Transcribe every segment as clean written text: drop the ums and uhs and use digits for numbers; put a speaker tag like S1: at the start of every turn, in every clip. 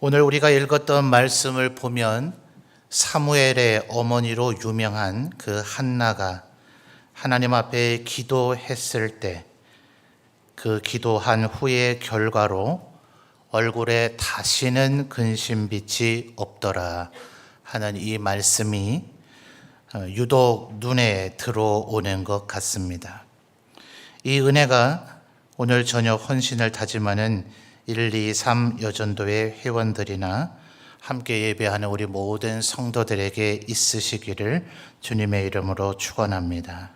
S1: 오늘 우리가 읽었던 말씀을 보면 사무엘의 어머니로 유명한 그 한나가 하나님 앞에 기도했을 때 그 기도한 후의 결과로 얼굴에 다시는 근심빛이 없더라 하는 이 말씀이 유독 눈에 들어오는 것 같습니다. 이 은혜가 오늘 저녁 헌신을 다짐하는 1, 2, 3 여전도의 회원들이나 함께 예배하는 우리 모든 성도들에게 있으시기를 주님의 이름으로 축원합니다.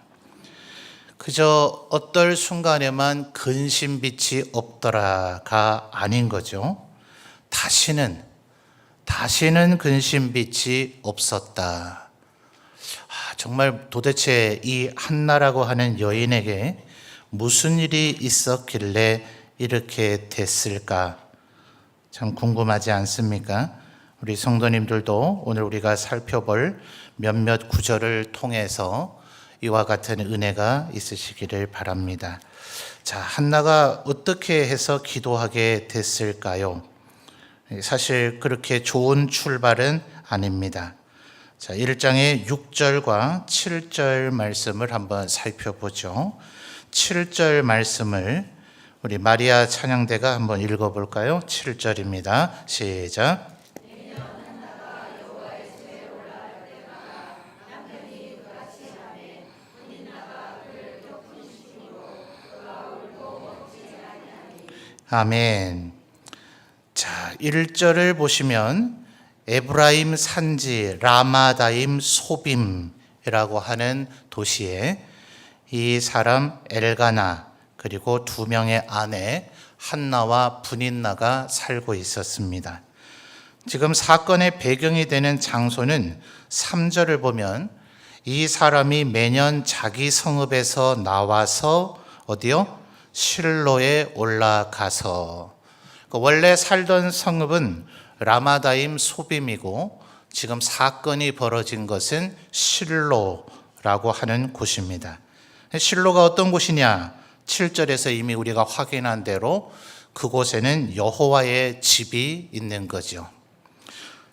S1: 그저 어떨 순간에만 근심빛이 없더라가 아닌 거죠. 다시는 근심빛이 없었다. 정말 도대체 이 한나라고 하는 여인에게 무슨 일이 있었길래 이렇게 됐을까? 참 궁금하지 않습니까? 우리 성도님들도 오늘 우리가 살펴볼 몇몇 구절을 통해서 이와 같은 은혜가 있으시기를 바랍니다. 자, 한나가 어떻게 해서 기도하게 됐을까요? 사실 그렇게 좋은 출발은 아닙니다. 자, 1장의 6절과 7절 말씀을 한번 살펴보죠. 7절 말씀을 우리 마리아 찬양대가 한번 읽어볼까요? 7절입니다. 시작. 아멘. 자, 1절을 보시면 에브라임 산지 라마다임 소빔이라고 하는 도시에 이 사람 엘가나 그리고 두 명의 아내 한나와 브닌나가 살고 있었습니다. 지금 사건의 배경이 되는 장소는 3절을 보면 이 사람이 매년 자기 성읍에서 나와서 어디요? 실로에 올라가서, 원래 살던 성읍은 라마다임 소빔이고 지금 사건이 벌어진 것은 실로라고 하는 곳입니다. 실로가 어떤 곳이냐? 7절에서 이미 우리가 확인한 대로 그곳에는 여호와의 집이 있는 거죠.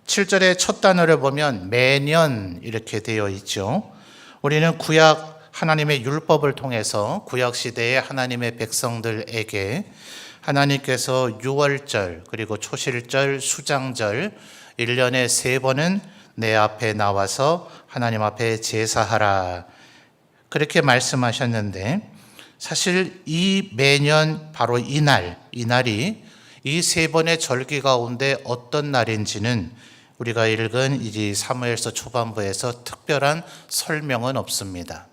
S1: 7절의 첫 단어를 보면 매년 이렇게 되어 있죠. 우리는 구약 하나님의 율법을 통해서 구약시대의 하나님의 백성들에게 하나님께서 유월절 그리고 초실절, 수장절 1년에 3번은 내 앞에 나와서 하나님 앞에 제사하라 그렇게 말씀하셨는데, 사실 이 매년 바로 이날이 이 3번의 절기 가운데 어떤 날인지는 우리가 읽은 이 사무엘서 초반부에서 특별한 설명은 없습니다.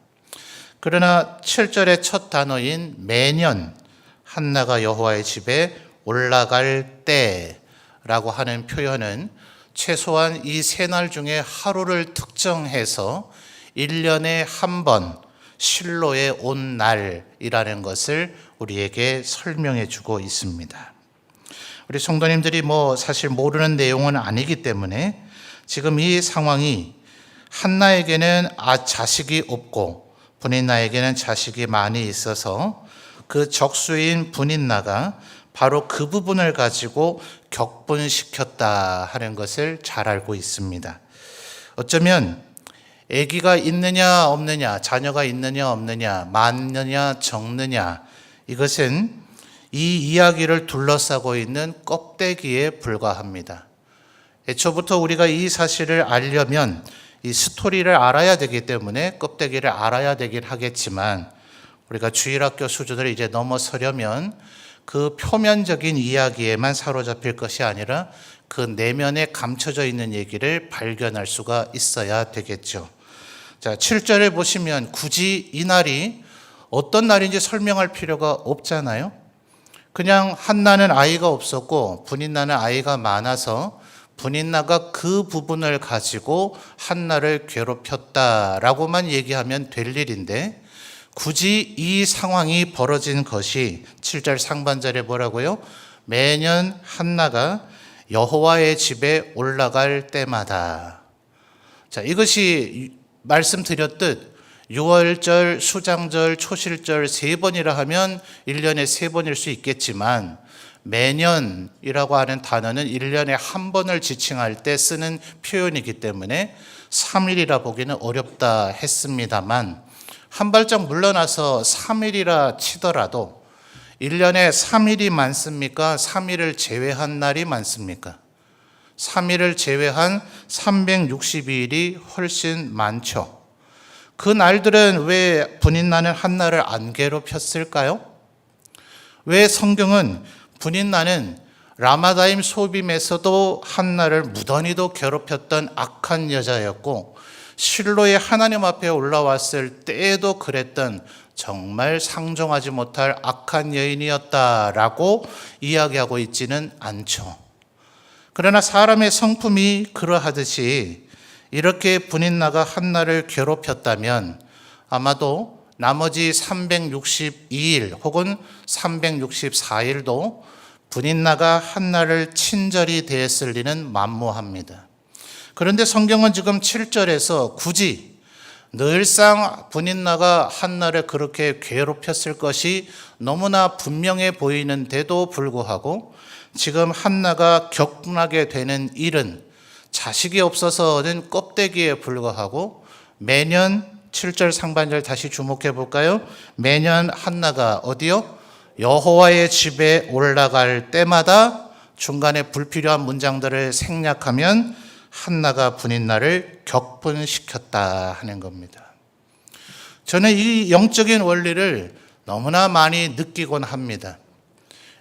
S1: 그러나 7절의 첫 단어인 매년 한나가 여호와의 집에 올라갈 때라고 하는 표현은 최소한 이 세 날 중에 하루를 특정해서 1년에 한 번 실로에 온 날이라는 것을 우리에게 설명해 주고 있습니다. 우리 성도님들이 사실 모르는 내용은 아니기 때문에 지금 이 상황이 한나에게는 자식이 없고 브닌나에게는 자식이 많이 있어서 그 적수인 브닌나가 바로 그 부분을 가지고 격분시켰다 하는 것을 잘 알고 있습니다. 어쩌면 아기가 있느냐 없느냐, 자녀가 있느냐 없느냐, 많느냐 적느냐, 이것은 이 이야기를 둘러싸고 있는 껍데기에 불과합니다. 애초부터 우리가 이 사실을 알려면 이 스토리를 알아야 되기 때문에 껍데기를 알아야 되긴 하겠지만, 우리가 주일학교 수준을 이제 넘어서려면 그 표면적인 이야기에만 사로잡힐 것이 아니라 그 내면에 감춰져 있는 얘기를 발견할 수가 있어야 되겠죠. 자, 7절을 보시면 굳이 이 날이 어떤 날인지 설명할 필요가 없잖아요. 그냥 한나는 아이가 없었고 브닌나는 아이가 많아서 브닌나가 그 부분을 가지고 한나를 괴롭혔다라고만 얘기하면 될 일인데, 굳이 이 상황이 벌어진 것이 7절 상반절에 뭐라고요? 매년 한나가 여호와의 집에 올라갈 때마다. 자, 이것이 말씀드렸듯 6월절, 수장절, 초실절 3번이라 하면 1년에 3번일 수 있겠지만 매년이라고 하는 단어는 1년에 한 번을 지칭할 때 쓰는 표현이기 때문에 3일이라 보기는 어렵다 했습니다만, 한 발짝 물러나서 3일이라 치더라도 1년에 3일이 많습니까? 3일을 제외한 날이 많습니까? 3일을 제외한 362일이 훨씬 많죠. 그 날들은 왜 분인나는 한나를 안 괴롭혔을까요? 왜 성경은 분인나는 라마다임 소빔에서도 한나를 무던히도 괴롭혔던 악한 여자였고, 실로의 하나님 앞에 올라왔을 때에도 그랬던 정말 상종하지 못할 악한 여인이었다라고 이야기하고 있지는 않죠. 그러나 사람의 성품이 그러하듯이 이렇게 분인나가 한나를 괴롭혔다면 아마도 나머지 362일 혹은 364일도 분인나가 한나를 친절히 대했을 리는 만무합니다. 그런데 성경은 지금 7절에서 굳이 늘상 분인나가 한나를 그렇게 괴롭혔을 것이 너무나 분명해 보이는데도 불구하고 지금 한나가 격분하게 되는 일은 자식이 없어서는 껍데기에 불과하고, 매년 7절 상반절 다시 주목해 볼까요? 매년 한나가 어디요? 여호와의 집에 올라갈 때마다 중간에 불필요한 문장들을 생략하면 한나가 분인나를 격분시켰다 하는 겁니다. 저는 이 영적인 원리를 너무나 많이 느끼곤 합니다.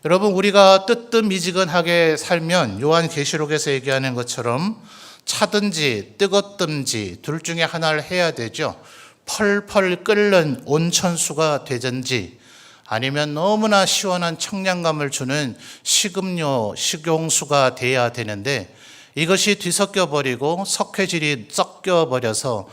S1: 여러분, 우리가 뜨뜻미지근하게 살면 요한계시록에서 얘기하는 것처럼 차든지 뜨겁든지 둘 중에 하나를 해야 되죠. 펄펄 끓는 온천수가 되든지, 아니면 너무나 시원한 청량감을 주는 식음료, 식용수가 돼야 되는데, 이것이 뒤섞여 버리고 석회질이 섞여 버려서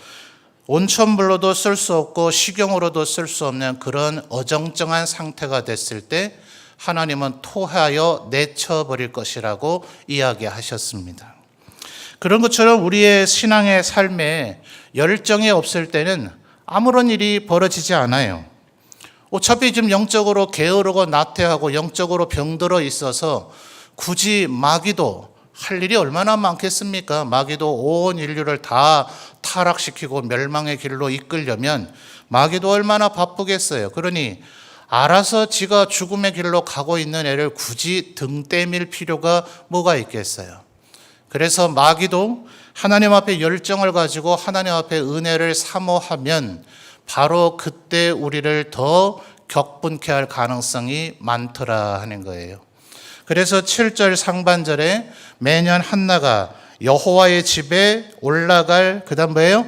S1: 온천물로도 쓸 수 없고 식용으로도 쓸 수 없는 그런 어정쩡한 상태가 됐을 때 하나님은 토하여 내쳐버릴 것이라고 이야기하셨습니다. 그런 것처럼 우리의 신앙의 삶에 열정이 없을 때는 아무런 일이 벌어지지 않아요. 어차피 지금 영적으로 게으르고 나태하고 영적으로 병들어 있어서 굳이 마귀도 할 일이 얼마나 많겠습니까? 마귀도 온 인류를 다 타락시키고 멸망의 길로 이끌려면 마귀도 얼마나 바쁘겠어요. 그러니 알아서 지가 죽음의 길로 가고 있는 애를 굳이 등 떼밀 필요가 뭐가 있겠어요. 그래서 마귀도 하나님 앞에 열정을 가지고 하나님 앞에 은혜를 사모하면 바로 그때 우리를 더 격분케 할 가능성이 많더라 하는 거예요. 그래서 7절 상반절에 매년 한나가 여호와의 집에 올라갈, 그 다음 뭐예요?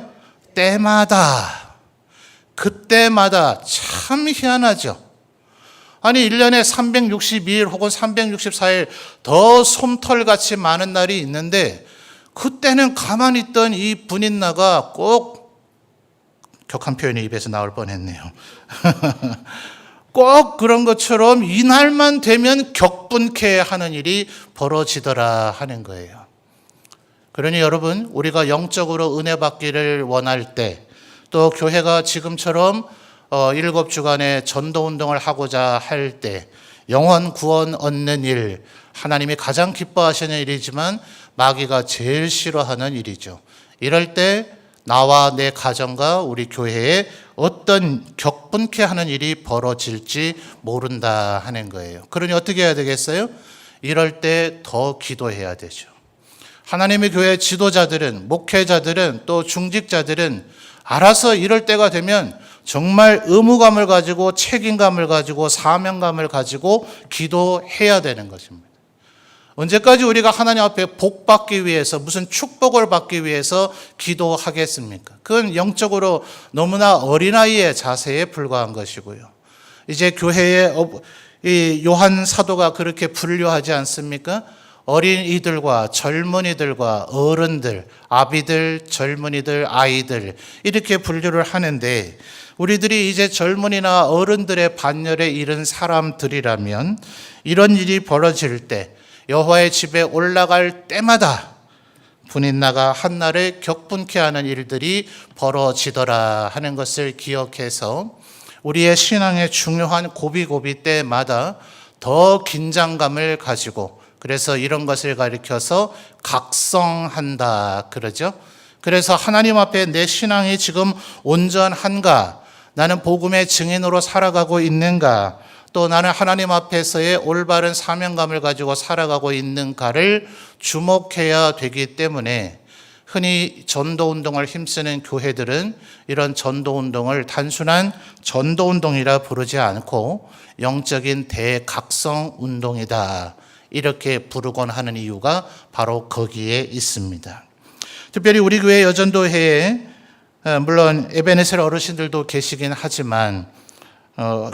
S1: 때마다, 그때마다. 참 희한하죠. 아니 1년에 362일 혹은 364일 더 솜털같이 많은 날이 있는데, 그때는 가만히 있던 이 분인나가 꼭, 격한 표현이 입에서 나올 뻔했네요. 꼭 그런 것처럼 이날만 되면 격분케 하는 일이 벌어지더라 하는 거예요. 그러니 여러분, 우리가 영적으로 은혜 받기를 원할 때, 또 교회가 지금처럼 7주간의 전도운동을 하고자 할 때, 영혼 구원 얻는 일, 하나님이 가장 기뻐하시는 일이지만 마귀가 제일 싫어하는 일이죠. 이럴 때 나와 내 가정과 우리 교회에 어떤 격분케 하는 일이 벌어질지 모른다 하는 거예요. 그러니 어떻게 해야 되겠어요? 이럴 때 더 기도해야 되죠. 하나님의 교회 지도자들은, 목회자들은, 또 중직자들은 알아서 이럴 때가 되면 정말 의무감을 가지고 책임감을 가지고 사명감을 가지고 기도해야 되는 것입니다. 언제까지 우리가 하나님 앞에 복 받기 위해서, 무슨 축복을 받기 위해서 기도하겠습니까? 그건 영적으로 너무나 어린아이의 자세에 불과한 것이고요. 이제 교회에 이 요한 사도가 그렇게 분류하지 않습니까? 어린이들과 젊은이들과 어른들, 아비들, 젊은이들, 아이들, 이렇게 분류를 하는데, 우리들이 이제 젊은이나 어른들의 반열에 이른 사람들이라면 이런 일이 벌어질 때, 여호와의 집에 올라갈 때마다 분인나가 한나를 격분케 하는 일들이 벌어지더라 하는 것을 기억해서 우리의 신앙의 중요한 고비고비 때마다 더 긴장감을 가지고, 그래서 이런 것을 가리켜서 각성한다 그러죠. 그래서 하나님 앞에 내 신앙이 지금 온전한가, 나는 복음의 증인으로 살아가고 있는가, 또 나는 하나님 앞에서의 올바른 사명감을 가지고 살아가고 있는가를 주목해야 되기 때문에, 흔히 전도운동을 힘쓰는 교회들은 이런 전도운동을 단순한 전도운동이라 부르지 않고 영적인 대각성운동이다 이렇게 부르곤 하는 이유가 바로 거기에 있습니다. 특별히 우리 교회 여전도회에 물론 에베네셀 어르신들도 계시긴 하지만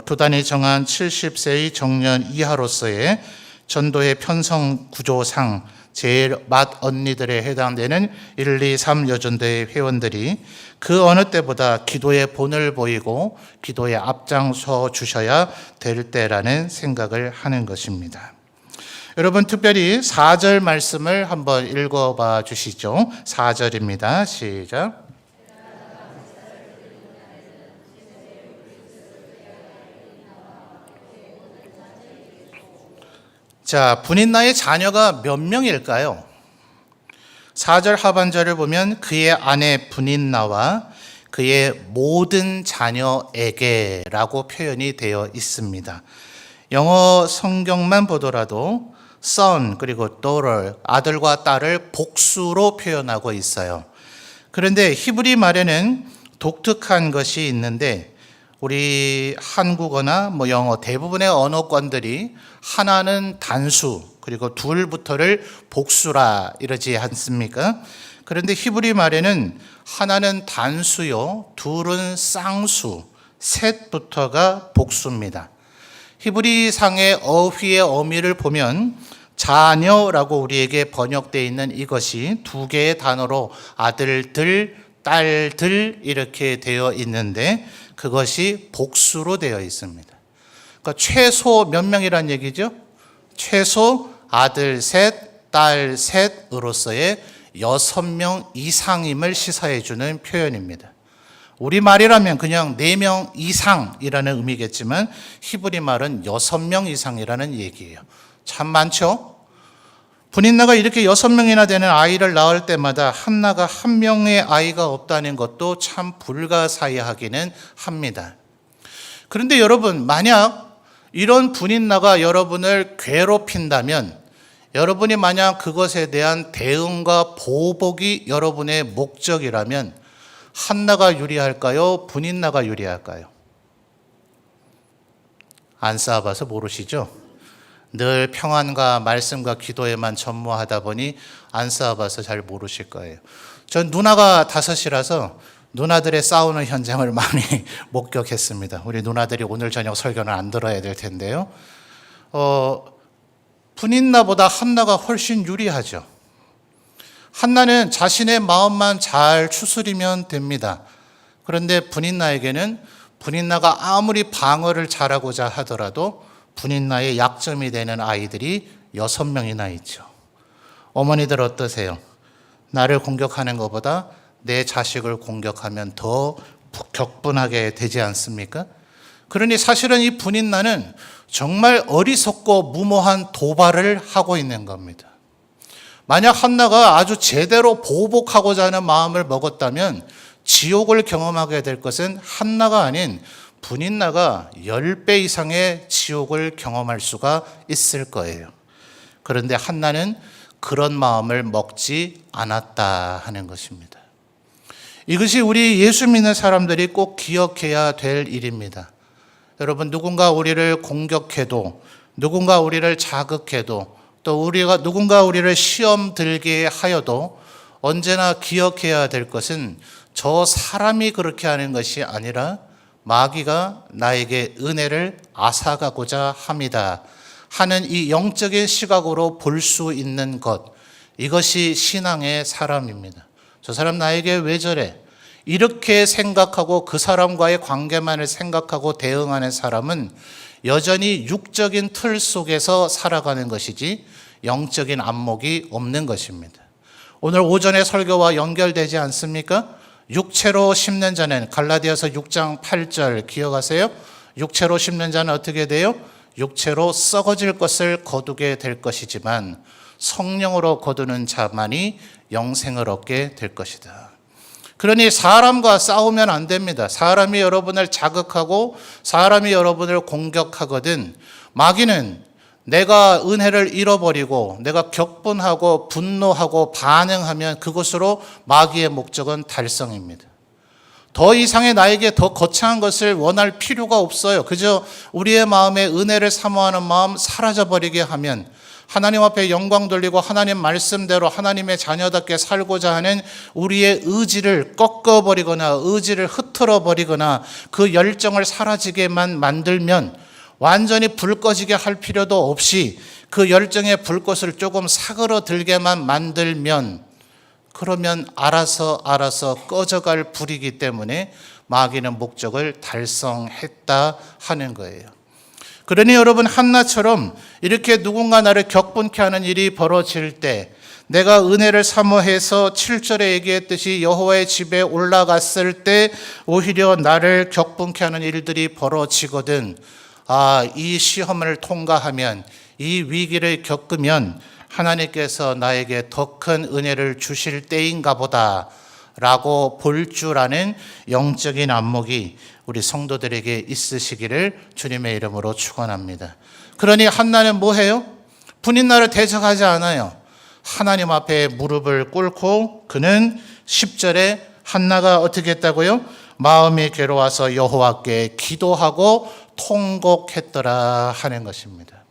S1: 교단이 정한 70세의 정년 이하로서의 전도의 편성 구조상 제일 맏 언니들에 해당되는 1, 2, 3 여전도의 회원들이 그 어느 때보다 기도의 본을 보이고 기도에 앞장서 주셔야 될 때라는 생각을 하는 것입니다. 여러분, 특별히 4절 말씀을 한번 읽어봐 주시죠. 4절입니다. 시작. 자, 분인나의 자녀가 몇 명일까요? 4절 하반절을 보면 그의 아내 분인나와 그의 모든 자녀에게 라고 표현이 되어 있습니다. 영어 성경만 보더라도 son 그리고 daughter, 아들과 딸을 복수로 표현하고 있어요. 그런데 히브리 말에는 독특한 것이 있는데, 우리 한국어나 영어 대부분의 언어권들이 하나는 단수 그리고 둘부터를 복수라 이러지 않습니까? 그런데 히브리 말에는 하나는 단수요, 둘은 쌍수, 셋부터가 복수입니다. 히브리상의 어휘의 어미를 보면 자녀라고 우리에게 번역되어 있는 이것이 두 개의 단어로 아들들, 딸들 이렇게 되어 있는데 그것이 복수로 되어 있습니다. 그러니까 최소 몇 명이란 얘기죠? 최소 아들 셋, 딸 셋으로서의 6명 이상임을 시사해 주는 표현입니다. 우리말이라면 그냥 4명 이상이라는 의미겠지만 히브리 말은 6명 이상이라는 얘기예요. 참 많죠? 분인나가 이렇게 6명이나 되는 아이를 낳을 때마다 한나가 한 명의 아이가 없다는 것도 참 불가사의하기는 합니다. 그런데 여러분, 만약 이런 분인나가 여러분을 괴롭힌다면, 여러분이 만약 그것에 대한 대응과 보복이 여러분의 목적이라면 한나가 유리할까요? 분인나가 유리할까요? 안 쌓아봐서 모르시죠? 늘 평안과 말씀과 기도에만 전무하다 보니 안 쌓아봐서 잘 모르실 거예요. 전 누나가 5이라서 누나들의 싸우는 현장을 많이 목격했습니다. 우리 누나들이 오늘 저녁 설교는 안 들어야 될 텐데요. 분인나보다 한나가 훨씬 유리하죠. 한나는 자신의 마음만 잘 추스리면 됩니다. 그런데 분인나에게는 분인나가 아무리 방어를 잘하고자 하더라도 분인나의 약점이 되는 아이들이 6명이나 있죠. 어머니들 어떠세요? 나를 공격하는 것보다 내 자식을 공격하면 더 격분하게 되지 않습니까? 그러니 사실은 이 분인나는 정말 어리석고 무모한 도발을 하고 있는 겁니다. 만약 한나가 아주 제대로 보복하고자 하는 마음을 먹었다면 지옥을 경험하게 될 것은 한나가 아닌 분인나가 10배 이상의 지옥을 경험할 수가 있을 거예요. 그런데 한나는 그런 마음을 먹지 않았다 하는 것입니다. 이것이 우리 예수 믿는 사람들이 꼭 기억해야 될 일입니다. 여러분, 누군가 우리를 공격해도, 누군가 우리를 자극해도, 또 누군가 우리를 시험 들게 하여도 언제나 기억해야 될 것은 저 사람이 그렇게 하는 것이 아니라 마귀가 나에게 은혜를 앗아가고자 합니다 하는 이 영적인 시각으로 볼 수 있는 것, 이것이 신앙의 사람입니다. 저 사람 나에게 왜 저래? 이렇게 생각하고 그 사람과의 관계만을 생각하고 대응하는 사람은 여전히 육적인 틀 속에서 살아가는 것이지 영적인 안목이 없는 것입니다. 오늘 오전의 설교와 연결되지 않습니까? 육체로 심는 자는, 갈라디아서 6장 8절 기억하세요? 육체로 심는 자는 어떻게 돼요? 육체로 썩어질 것을 거두게 될 것이지만 성령으로 거두는 자만이 영생을 얻게 될 것이다. 그러니 사람과 싸우면 안 됩니다. 사람이 여러분을 자극하고 사람이 여러분을 공격하거든 마귀는 내가 은혜를 잃어버리고 내가 격분하고 분노하고 반응하면 그것으로 마귀의 목적은 달성입니다. 더 이상의 나에게 더 거창한 것을 원할 필요가 없어요. 그저 우리의 마음에 은혜를 사모하는 마음 사라져버리게 하면 하나님 앞에 영광 돌리고 하나님 말씀대로 하나님의 자녀답게 살고자 하는 우리의 의지를 꺾어버리거나 의지를 흐트러버리거나 그 열정을 사라지게만 만들면 완전히 불 꺼지게 할 필요도 없이 그 열정의 불꽃을 조금 사그러들게만 만들면 그러면 알아서 꺼져갈 불이기 때문에 마귀는 목적을 달성했다 하는 거예요. 그러니 여러분 한나처럼 이렇게 누군가 나를 격분케 하는 일이 벌어질 때 내가 은혜를 사모해서 7절에 얘기했듯이 여호와의 집에 올라갔을 때 오히려 나를 격분케 하는 일들이 벌어지거든. 이 시험을 통과하면 이 위기를 겪으면 하나님께서 나에게 더 큰 은혜를 주실 때인가 보다 라고 볼 줄 아는 영적인 안목이 우리 성도들에게 있으시기를 주님의 이름으로 축원합니다. 그러니 한나는 뭐해요? 분인날을 대적하지 않아요. 하나님 앞에 무릎을 꿇고 그는 10절에 한나가 어떻게 했다고요? 마음이 괴로워서 여호와께 기도하고 통곡했더라 하는 것입니다.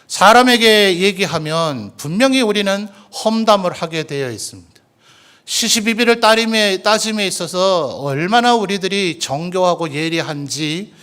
S1: 사람에게 얘기하면 분명히 우리는 험담을 하게 되어 있습니다. 시시비비를 따짐에 있어서 얼마나 우리들이 정교하고 예리한지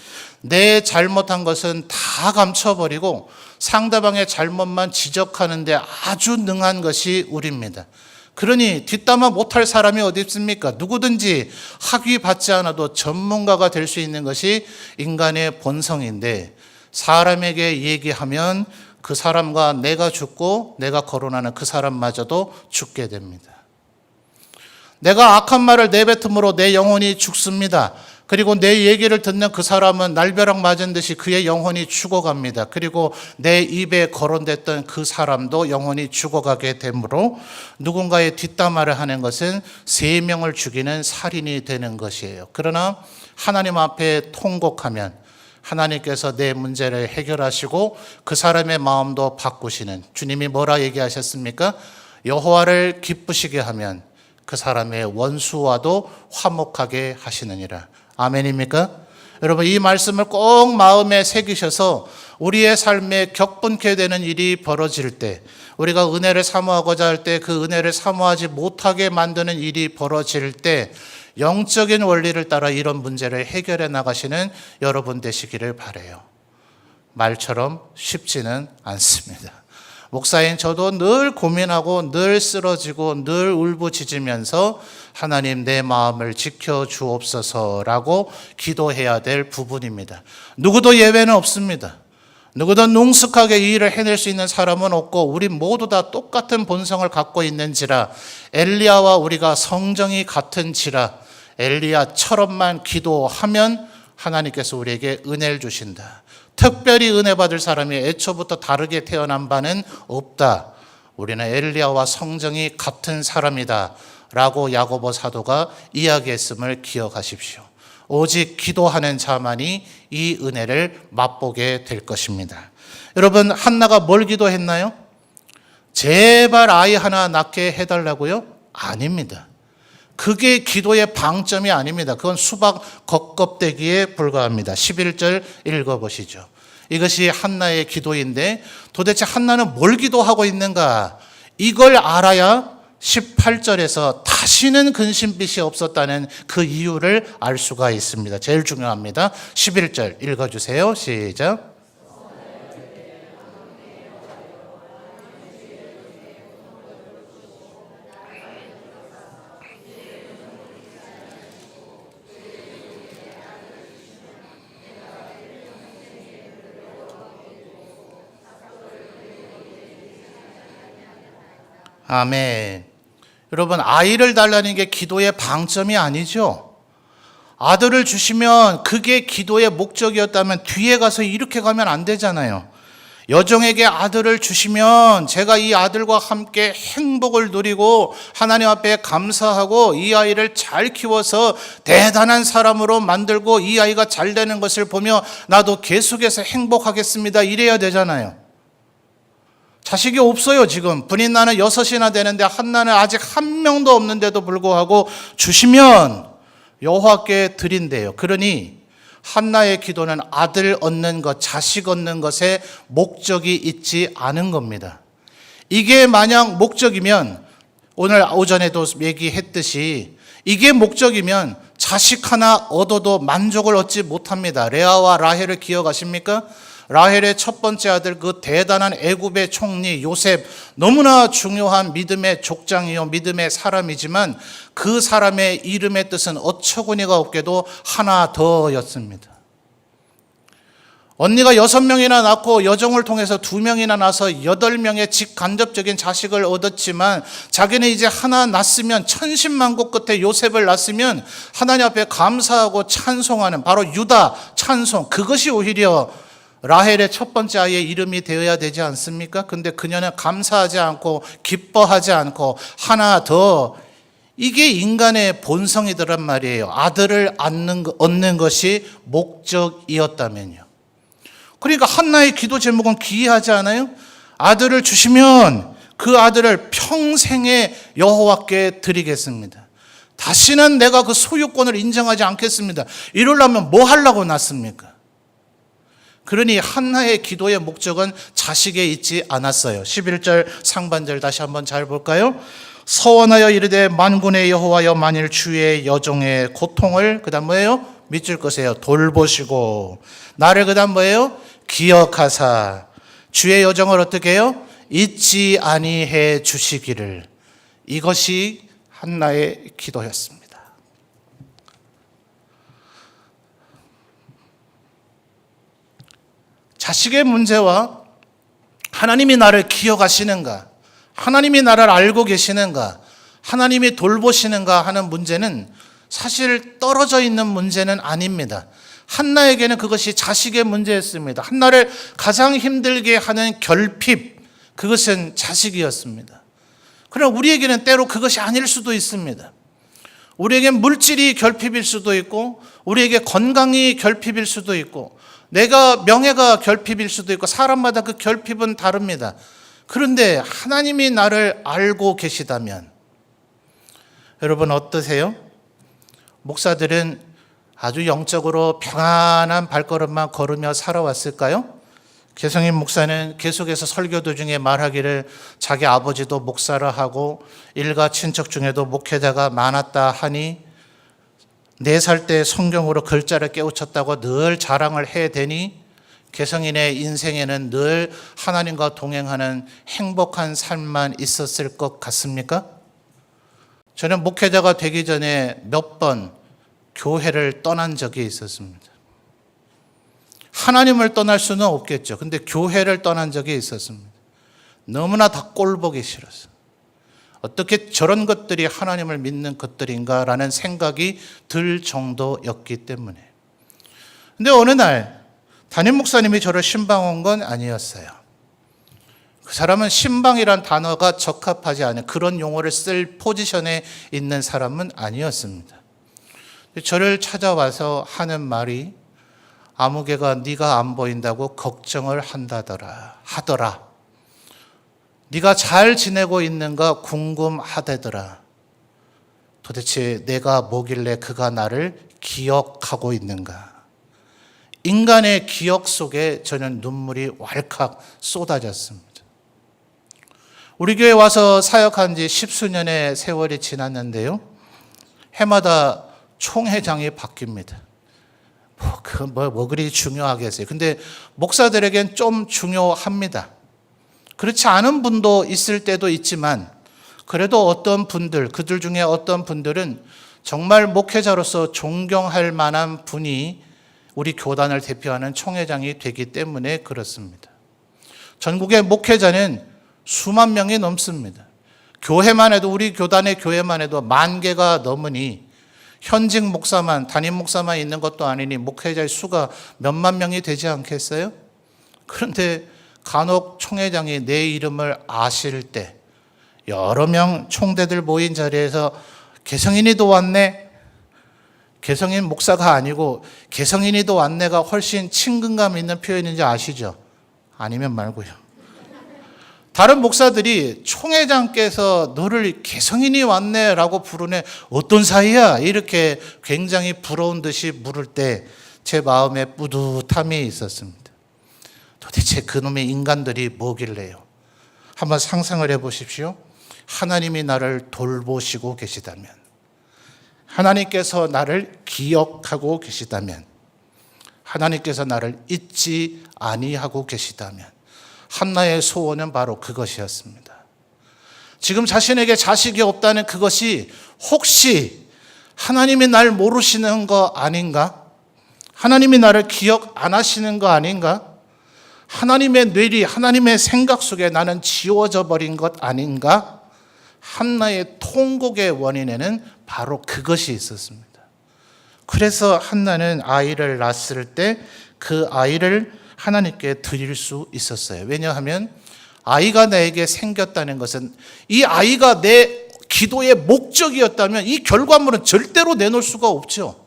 S1: 내 잘못한 것은 다 감춰버리고 상대방의 잘못만 지적하는데 아주 능한 것이 우리입니다. 그러니 뒷담화 못할 사람이 어디 있습니까? 누구든지 학위 받지 않아도 전문가가 될 수 있는 것이 인간의 본성인데 사람에게 얘기하면 그 사람과 내가 죽고 내가 거론하는 그 사람마저도 죽게 됩니다. 내가 악한 말을 내뱉음으로 내 영혼이 죽습니다. 그리고 내 얘기를 듣는 그 사람은 날벼락 맞은 듯이 그의 영혼이 죽어갑니다. 그리고 내 입에 거론됐던 그 사람도 영혼이 죽어가게 되므로 누군가의 뒷담화를 하는 것은 3명을 죽이는 살인이 되는 것이에요. 그러나 하나님 앞에 통곡하면 하나님께서 내 문제를 해결하시고 그 사람의 마음도 바꾸시는, 주님이 뭐라 얘기하셨습니까? 여호와를 기쁘시게 하면 그 사람의 원수와도 화목하게 하시느니라. 아멘입니까? 여러분 이 말씀을 꼭 마음에 새기셔서 우리의 삶에 격분케 되는 일이 벌어질 때, 우리가 은혜를 사모하고자 할 때 그 은혜를 사모하지 못하게 만드는 일이 벌어질 때 영적인 원리를 따라 이런 문제를 해결해 나가시는 여러분 되시기를 바라요. 말처럼 쉽지는 않습니다. 목사인 저도 늘 고민하고 늘 쓰러지고 늘 울부짖으면서 하나님 내 마음을 지켜주옵소서라고 기도해야 될 부분입니다. 누구도 예외는 없습니다. 누구도 능숙하게 이 일을 해낼 수 있는 사람은 없고 우리 모두 다 똑같은 본성을 갖고 있는지라 엘리야와 우리가 성정이 같은지라 엘리야처럼만 기도하면 하나님께서 우리에게 은혜를 주신다. 특별히 은혜 받을 사람이 애초부터 다르게 태어난 바는 없다. 우리는 엘리야와 성정이 같은 사람이다 라고 야고보 사도가 이야기했음을 기억하십시오. 오직 기도하는 자만이 이 은혜를 맛보게 될 것입니다. 여러분 한나가 뭘 기도했나요? 제발 아이 하나 낳게 해달라고요? 아닙니다. 그게 기도의 방점이 아닙니다. 그건 수박 겉껍데기에 불과합니다. 11절 읽어보시죠. 이것이 한나의 기도인데 도대체 한나는 뭘 기도하고 있는가? 이걸 알아야 18절에서 다시는 근심빛이 없었다는 그 이유를 알 수가 있습니다. 제일 중요합니다. 11절 읽어주세요. 시작. 아멘. 여러분 아이를 달라는 게 기도의 방점이 아니죠. 아들을 주시면 그게 기도의 목적이었다면 뒤에 가서 이렇게 가면 안 되잖아요. 여종에게 아들을 주시면 제가 이 아들과 함께 행복을 누리고 하나님 앞에 감사하고 이 아이를 잘 키워서 대단한 사람으로 만들고 이 아이가 잘 되는 것을 보며 나도 계속해서 행복하겠습니다. 이래야 되잖아요. 자식이 없어요. 지금 분인나는 6이나 되는데 한나는 아직 한 명도 없는데도 불구하고 주시면 여호와께 드린대요. 그러니 한나의 기도는 아들 얻는 것, 자식 얻는 것에 목적이 있지 않은 겁니다. 이게 만약 목적이면 오늘 오전에도 얘기했듯이 이게 목적이면 자식 하나 얻어도 만족을 얻지 못합니다. 레아와 라헬을 기억하십니까? 라헬의 첫 번째 아들 그 대단한 애굽의 총리 요셉, 너무나 중요한 믿음의 족장이요 믿음의 사람이지만 그 사람의 이름의 뜻은 어처구니가 없게도 하나 더였습니다. 언니가 6명이나 낳고 여종을 통해서 2명이나 낳아서 8명의 직간접적인 자식을 얻었지만 자기는 이제 하나 낳았으면 천신만고 끝에 요셉을 낳았으면 하나님 앞에 감사하고 찬송하는 바로 유다 찬송, 그것이 오히려 라헬의 첫 번째 아이의 이름이 되어야 되지 않습니까? 근데 그녀는 감사하지 않고 기뻐하지 않고 하나 더, 이게 인간의 본성이더란 말이에요. 아들을 얻는 것이 목적이었다면요. 그러니까 한나의 기도 제목은 기이하지 않아요? 아들을 주시면 그 아들을 평생에 여호와께 드리겠습니다. 다시는 내가 그 소유권을 인정하지 않겠습니다. 이러려면 뭐 하려고 낳습니까? 그러니 한나의 기도의 목적은 자식에 있지 않았어요. 11절 상반절 다시 한번 잘 볼까요? 서원하여 이르되 만군의 여호와여 만일 주의 여종의 고통을 그다음 뭐예요? 밑줄 거세요. 돌보시고 나를 그다음 뭐예요? 기억하사 주의 여종을 어떻게 해요? 잊지 아니해 주시기를. 이것이 한나의 기도였습니다. 자식의 문제와 하나님이 나를 기억하시는가, 하나님이 나를 알고 계시는가, 하나님이 돌보시는가 하는 문제는 사실 떨어져 있는 문제는 아닙니다. 한나에게는 그것이 자식의 문제였습니다. 한나를 가장 힘들게 하는 결핍, 그것은 자식이었습니다. 그러나 우리에게는 때로 그것이 아닐 수도 있습니다. 우리에겐 물질이 결핍일 수도 있고 우리에게 건강이 결핍일 수도 있고 내가 명예가 결핍일 수도 있고 사람마다 그 결핍은 다릅니다. 그런데 하나님이 나를 알고 계시다면 여러분 어떠세요? 목사들은 아주 영적으로 평안한 발걸음만 걸으며 살아왔을까요? 계성인 목사는 계속해서 설교 도중에 말하기를 자기 아버지도 목사를 하고 일가 친척 중에도 목회자가 많았다 하니 4살 때 성경으로 글자를 깨우쳤다고 늘 자랑을 해대니 계성인의 인생에는 늘 하나님과 동행하는 행복한 삶만 있었을 것 같습니까? 저는 목회자가 되기 전에 몇 번 교회를 떠난 적이 있었습니다. 하나님을 떠날 수는 없겠죠. 근데 교회를 떠난 적이 있었습니다. 너무나 다 꼴보기 싫었어요. 어떻게 저런 것들이 하나님을 믿는 것들인가라는 생각이 들 정도였기 때문에. 근데 어느 날 담임 목사님이 저를 신방한 건 아니었어요. 그 사람은 신방이란 단어가 적합하지 않은 그런 용어를 쓸 포지션에 있는 사람은 아니었습니다. 저를 찾아와서 하는 말이 아무개가 네가 안 보인다고 걱정을 하더라. 네가 잘 지내고 있는가 궁금하다더라. 도대체 내가 뭐길래 그가 나를 기억하고 있는가. 인간의 기억 속에 저는 눈물이 왈칵 쏟아졌습니다. 우리 교회 와서 사역한 지 10수년의 세월이 지났는데요. 해마다 총회장이 바뀝니다. 뭐 그리 중요하겠어요. 근데 목사들에겐 좀 중요합니다. 그렇지 않은 분도 있을 때도 있지만 그래도 어떤 분들, 그들 중에 어떤 분들은 정말 목회자로서 존경할 만한 분이 우리 교단을 대표하는 총회장이 되기 때문에 그렇습니다. 전국의 목회자는 수만 명이 넘습니다. 교회만 해도 우리 교단의 교회만 해도 10,000개가 넘으니 현직 목사만, 담임 목사만 있는 것도 아니니 목회자의 수가 몇만 명이 되지 않겠어요? 그런데 간혹 총회장이 내 이름을 아실 때 여러 명 총대들 모인 자리에서 개성인이도 왔네? 개성인 목사가 아니고 개성인이도 왔네가 훨씬 친근감 있는 표현인지 아시죠? 아니면 말고요. 다른 목사들이 총회장께서 너를 개성인이 왔네라고 부르네, 어떤 사이야? 이렇게 굉장히 부러운 듯이 물을 때 제 마음에 뿌듯함이 있었습니다. 도대체 그놈의 인간들이 뭐길래요? 한번 상상을 해보십시오. 하나님이 나를 돌보시고 계시다면, 하나님께서 나를 기억하고 계시다면, 하나님께서 나를 잊지 아니하고 계시다면, 한나의 소원은 바로 그것이었습니다. 지금 자신에게 자식이 없다는 그것이 혹시 하나님이 날 모르시는 거 아닌가? 하나님이 나를 기억 안 하시는 거 아닌가? 하나님의 뇌리, 하나님의 생각 속에 나는 지워져 버린 것 아닌가? 한나의 통곡의 원인에는 바로 그것이 있었습니다. 그래서 한나는 아이를 낳았을 때 그 아이를 하나님께 드릴 수 있었어요. 왜냐하면 아이가 나에게 생겼다는 것은 이 아이가 내 기도의 목적이었다면 이 결과물은 절대로 내놓을 수가 없죠.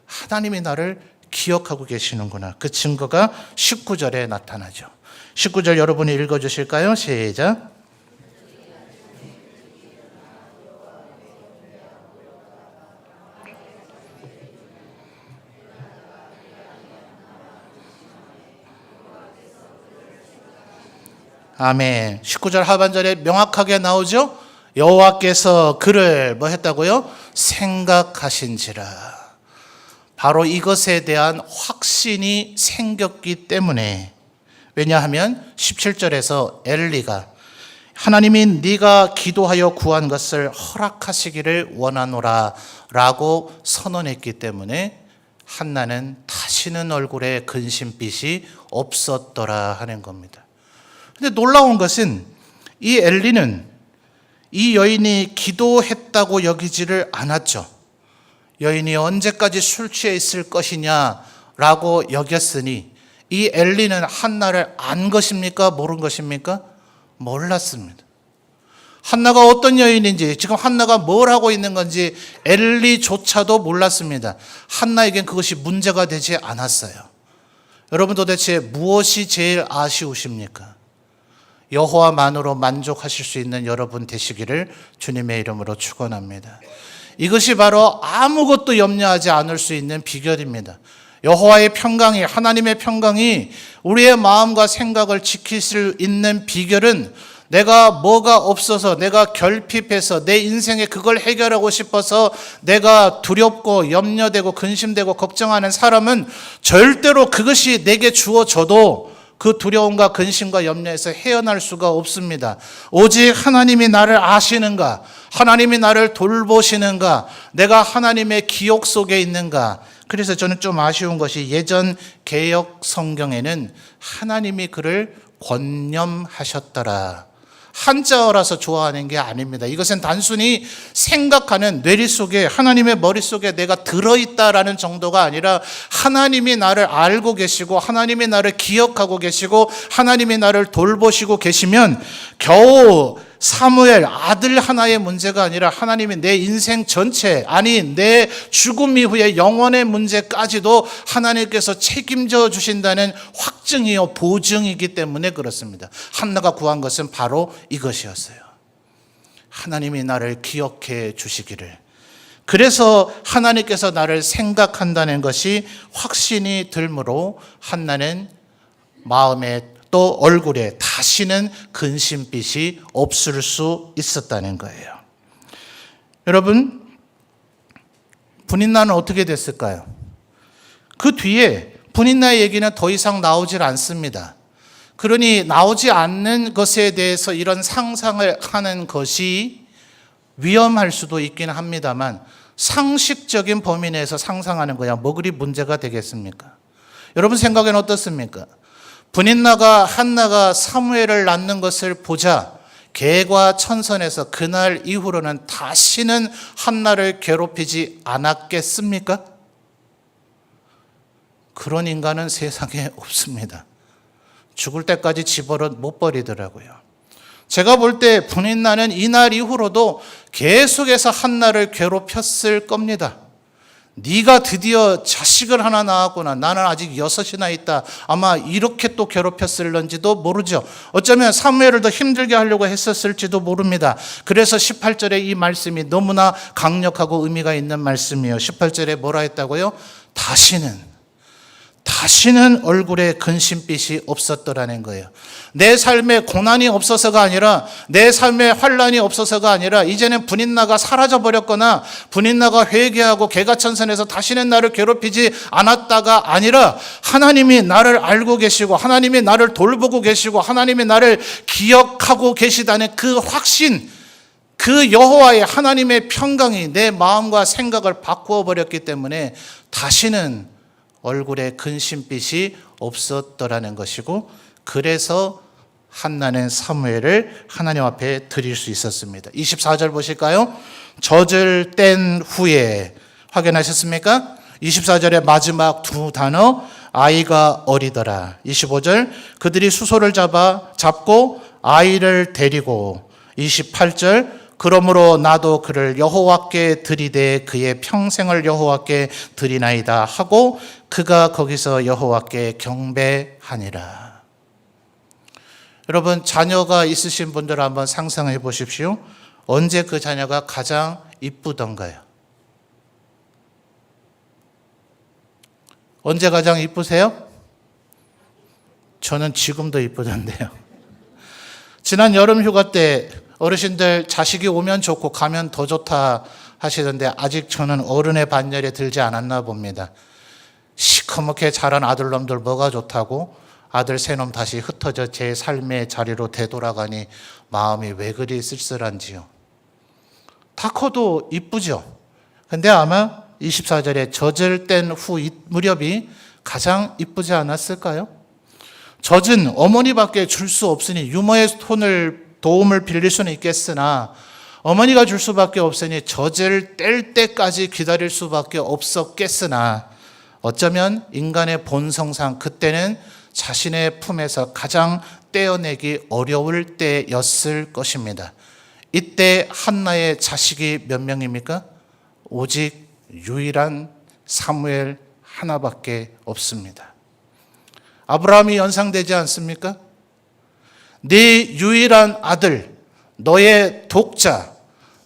S1: 하나님이 나를 기억하고 계시는구나. 그 증거가 19절에 나타나죠. 19절 여러분이 읽어주실까요? 시작. 아멘. 19절 하반절에 명확하게 나오죠. 여호와께서 그를 뭐 했다고요? 생각하신지라. 바로 이것에 대한 확신이 생겼기 때문에, 왜냐하면 17절에서 엘리가 하나님이 네가 기도하여 구한 것을 허락하시기를 원하노라 라고 선언했기 때문에 한나는 다시는 얼굴에 근심빛이 없었더라 하는 겁니다. 근데 놀라운 것은 이 엘리는 이 여인이 기도했다고 여기지를 않았죠. 여인이 언제까지 술 취해 있을 것이냐라고 여겼으니 이 엘리는 한나를 안 것입니까? 모른 것입니까? 몰랐습니다. 한나가 어떤 여인인지, 지금 한나가 뭘 하고 있는 건지 엘리조차도 몰랐습니다. 한나에겐 그것이 문제가 되지 않았어요. 여러분 도대체 무엇이 제일 아쉬우십니까? 여호와만으로 만족하실 수 있는 여러분 되시기를 주님의 이름으로 축원합니다. 이것이 바로 아무것도 염려하지 않을 수 있는 비결입니다. 여호와의 평강이, 하나님의 평강이 우리의 마음과 생각을 지킬 수 있는 비결은 내가 뭐가 없어서, 내가 결핍해서 내 인생에 그걸 해결하고 싶어서 내가 두렵고 염려되고 근심되고 걱정하는 사람은 절대로 그것이 내게 주어져도 그 두려움과 근심과 염려에서 헤어날 수가 없습니다. 오직 하나님이 나를 아시는가, 하나님이 나를 돌보시는가, 내가 하나님의 기억 속에 있는가. 그래서 저는 좀 아쉬운 것이 예전 개역 성경에는 하나님이 그를 권념하셨더라, 한자어라서 좋아하는 게 아닙니다. 이것은 단순히 생각하는 뇌리 속에, 하나님의 머릿속에 내가 들어있다라는 정도가 아니라 하나님이 나를 알고 계시고 하나님이 나를 기억하고 계시고 하나님이 나를 돌보시고 계시면 겨우 사무엘 아들 하나의 문제가 아니라 하나님이 내 인생 전체, 아니 내 죽음 이후의 영원의 문제까지도 하나님께서 책임져 주신다는 확증이요 보증이기 때문에 그렇습니다. 한나가 구한 것은 바로 이것이었어요. 하나님이 나를 기억해 주시기를. 그래서 하나님께서 나를 생각한다는 것이 확신이 들므로 한나는 마음에 또 얼굴에 다시는 근심빛이 없을 수 있었다는 거예요. 여러분, 분인나는 어떻게 됐을까요? 그 뒤에 분인나의 얘기는 더 이상 나오질 않습니다. 그러니 나오지 않는 것에 대해서 이런 상상을 하는 것이 위험할 수도 있긴 합니다만 상식적인 범위 내에서 상상하는 거야 뭐 그리 문제가 되겠습니까? 여러분 생각엔 어떻습니까? 분인나가 한나가 사무엘을 낳는 것을 보자 궤과 천선에서 그날 이후로는 다시는 한나를 괴롭히지 않았겠습니까? 그런 인간은 세상에 없습니다. 죽을 때까지 집버릇 못 버리더라고요. 제가 볼 때 분인나는 이날 이후로도 계속해서 한나를 괴롭혔을 겁니다. 네가 드디어 자식을 하나 낳았구나. 나는 아직 6이나 있다. 아마 이렇게 또 괴롭혔을런지도 모르죠. 어쩌면 사무엘을 더 힘들게 하려고 했었을지도 모릅니다. 그래서 18절에 이 말씀이 너무나 강력하고 의미가 있는 말씀이에요. 18절에 뭐라 했다고요? 다시는 얼굴에 근심빛이 없었더라는 거예요. 내 삶에 고난이 없어서가 아니라, 내 삶에 환란이 없어서가 아니라, 이제는 분인나가 사라져버렸거나 분인나가 회개하고 개가천선에서 다시는 나를 괴롭히지 않았다가 아니라, 하나님이 나를 알고 계시고 하나님이 나를 돌보고 계시고 하나님이 나를 기억하고 계시다는 그 확신, 그 여호와의 하나님의 평강이 내 마음과 생각을 바꾸어 버렸기 때문에 다시는 얼굴에 근심빛이 없었더라는 것이고, 그래서 한나는 사무엘을 하나님 앞에 드릴 수 있었습니다. 24절 보실까요? 젖을 뗀 후에, 확인하셨습니까? 24절의 마지막 두 단어, 아이가 어리더라. 25절, 그들이 수소를 잡고 아이를 데리고. 28절, 그러므로 나도 그를 여호와께 드리되 그의 평생을 여호와께 드리나이다 하고 그가 거기서 여호와께 경배하니라. 여러분, 자녀가 있으신 분들 한번 상상해 보십시오. 언제 그 자녀가 가장 이쁘던가요? 언제 가장 이쁘세요? 저는 지금도 이쁘던데요. 지난 여름 휴가 때 어르신들 자식이 오면 좋고 가면 더 좋다 하시던데, 아직 저는 어른의 반열에 들지 않았나 봅니다. 시커멓게 자란 아들놈들 뭐가 좋다고 아들 새놈 다시 흩어져 제 삶의 자리로 되돌아가니 마음이 왜 그리 쓸쓸한지요. 다 커도 이쁘죠. 근데 아마 24절에 젖을 뗀 후 무렵이 가장 이쁘지 않았을까요? 젖은 어머니밖에 줄 수 없으니 유모의 도움을 빌릴 수는 있겠으나 어머니가 줄 수밖에 없으니 젖을 뗄 때까지 기다릴 수밖에 없었겠으나, 어쩌면 인간의 본성상 그때는 자신의 품에서 가장 떼어내기 어려울 때였을 것입니다. 이때 한나의 자식이 몇 명입니까? 오직 유일한 사무엘 하나밖에 없습니다. 아브라함이 연상되지 않습니까? 네 유일한 아들, 너의 독자,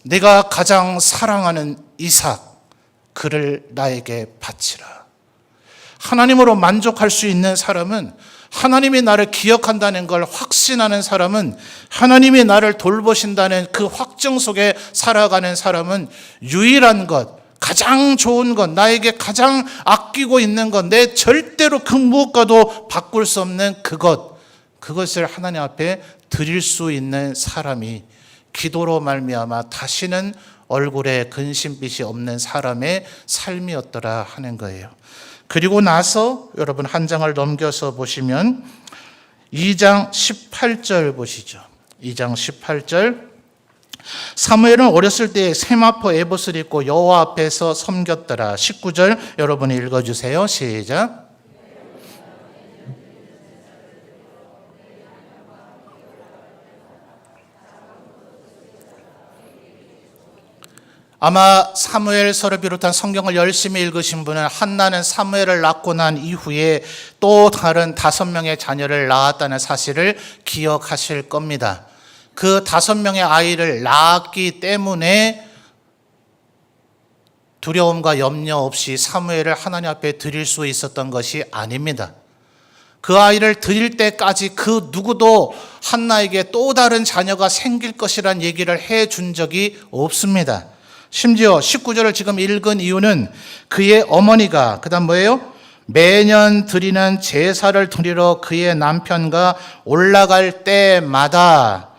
S1: 네가 가장 사랑하는 이삭, 그를 나에게 바치라. 하나님으로 만족할 수 있는 사람은, 하나님이 나를 기억한다는 걸 확신하는 사람은, 하나님이 나를 돌보신다는 그 확정 속에 살아가는 사람은 유일한 것, 가장 좋은 것, 나에게 가장 아끼고 있는 것, 내 절대로 그 무엇과도 바꿀 수 없는 그것을 하나님 앞에 드릴 수 있는 사람이 기도로 말미암아 다시는 얼굴에 근심빛이 없는 사람의 삶이었더라 하는 거예요. 그리고 나서 여러분 한 장을 넘겨서 보시면 2장 18절 보시죠. 2장 18절, 사무엘은 어렸을 때 세마포 에봇을 입고 여호와 앞에서 섬겼더라. 19절 여러분이 읽어주세요. 시작. 아마 사무엘서를 비롯한 성경을 열심히 읽으신 분은 한나는 사무엘을 낳고 난 이후에 또 다른 5명의 자녀를 낳았다는 사실을 기억하실 겁니다. 그 5명의 아이를 낳았기 때문에 두려움과 염려 없이 사무엘을 하나님 앞에 드릴 수 있었던 것이 아닙니다. 그 아이를 드릴 때까지 그 누구도 한나에게 또 다른 자녀가 생길 것이란 얘기를 해준 적이 없습니다. 심지어 19절을 지금 읽은 이유는 그의 어머니가 그다음 뭐예요? 매년 드리는 제사를 드리러 그의 남편과 올라갈 때마다,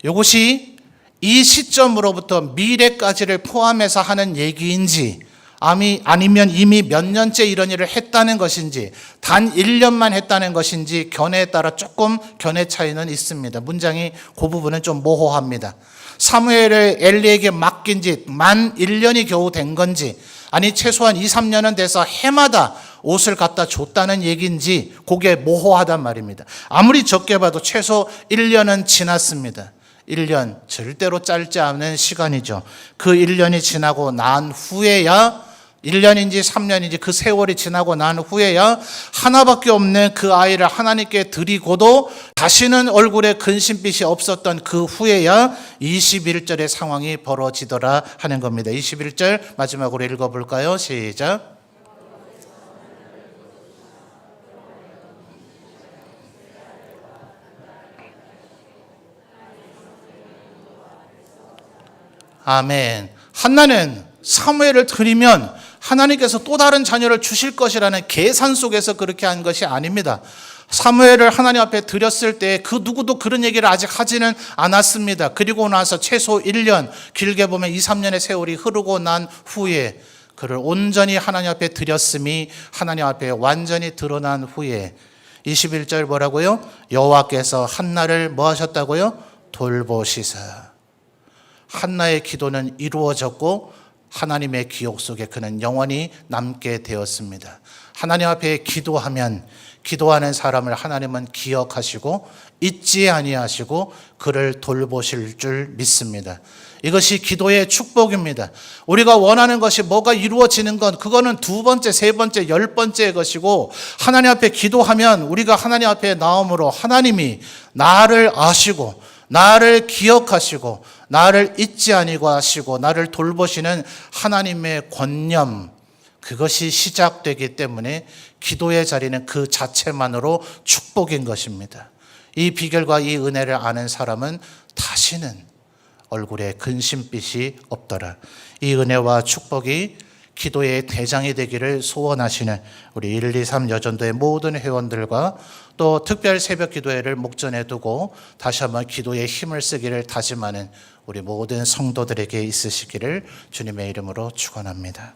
S1: 이것이 이 시점으로부터 미래까지를 포함해서 하는 얘기인지 아니면 이미 몇 년째 이런 일을 했다는 것인지 단 1년만 했다는 것인지 견해에 따라 조금 견해 차이는 있습니다. 문장이 그 부분은 좀 모호합니다. 사무엘을 엘리에게 맡긴 지 만 1년이 겨우 된 건지 아니 최소한 2, 3년은 돼서 해마다 옷을 갖다 줬다는 얘기인지 그게 모호하단 말입니다. 아무리 적게 봐도 최소 1년은 지났습니다. 1년 절대로 짧지 않은 시간이죠. 그 1년이 지나고 난 후에야 1년인지 3년인지 그 세월이 지나고 난 후에야 하나밖에 없는 그 아이를 하나님께 드리고도 다시는 얼굴에 근심빛이 없었던 그 후에야 21절의 상황이 벌어지더라 하는 겁니다. 21절 마지막으로 읽어볼까요? 시작. 아멘. 한나는 사무엘을 드리면 하나님께서 또 다른 자녀를 주실 것이라는 계산 속에서 그렇게 한 것이 아닙니다. 사무엘을 하나님 앞에 드렸을 때 그 누구도 그런 얘기를 아직 하지는 않았습니다. 그리고 나서 최소 1년, 길게 보면 2, 3년의 세월이 흐르고 난 후에 그를 온전히 하나님 앞에 드렸음이 하나님 앞에 완전히 드러난 후에 21절 뭐라고요? 여호와께서 한나를 뭐 하셨다고요? 돌보시사. 한나의 기도는 이루어졌고 하나님의 기억 속에 그는 영원히 남게 되었습니다. 하나님 앞에 기도하면 기도하는 사람을 하나님은 기억하시고 잊지 아니하시고 그를 돌보실 줄 믿습니다. 이것이 기도의 축복입니다. 우리가 원하는 것이 뭐가 이루어지는 건 그거는 두 번째, 세 번째, 10번째의 것이고 하나님 앞에 기도하면 우리가 하나님 앞에 나옴으로 하나님이 나를 아시고 나를 기억하시고 나를 잊지 아니고 하시고 나를 돌보시는 하나님의 권념 그것이 시작되기 때문에 기도의 자리는 그 자체만으로 축복인 것입니다. 이 비결과 이 은혜를 아는 사람은 다시는 얼굴에 근심빛이 없더라. 이 은혜와 축복이 기도의 대장이 되기를 소원하시는 우리 123 여전도의 모든 회원들과 또 특별 새벽 기도회를 목전에 두고 다시 한번 기도에 힘을 쓰기를 다짐하는 우리 모든 성도들에게 있으시기를 주님의 이름으로 축원합니다.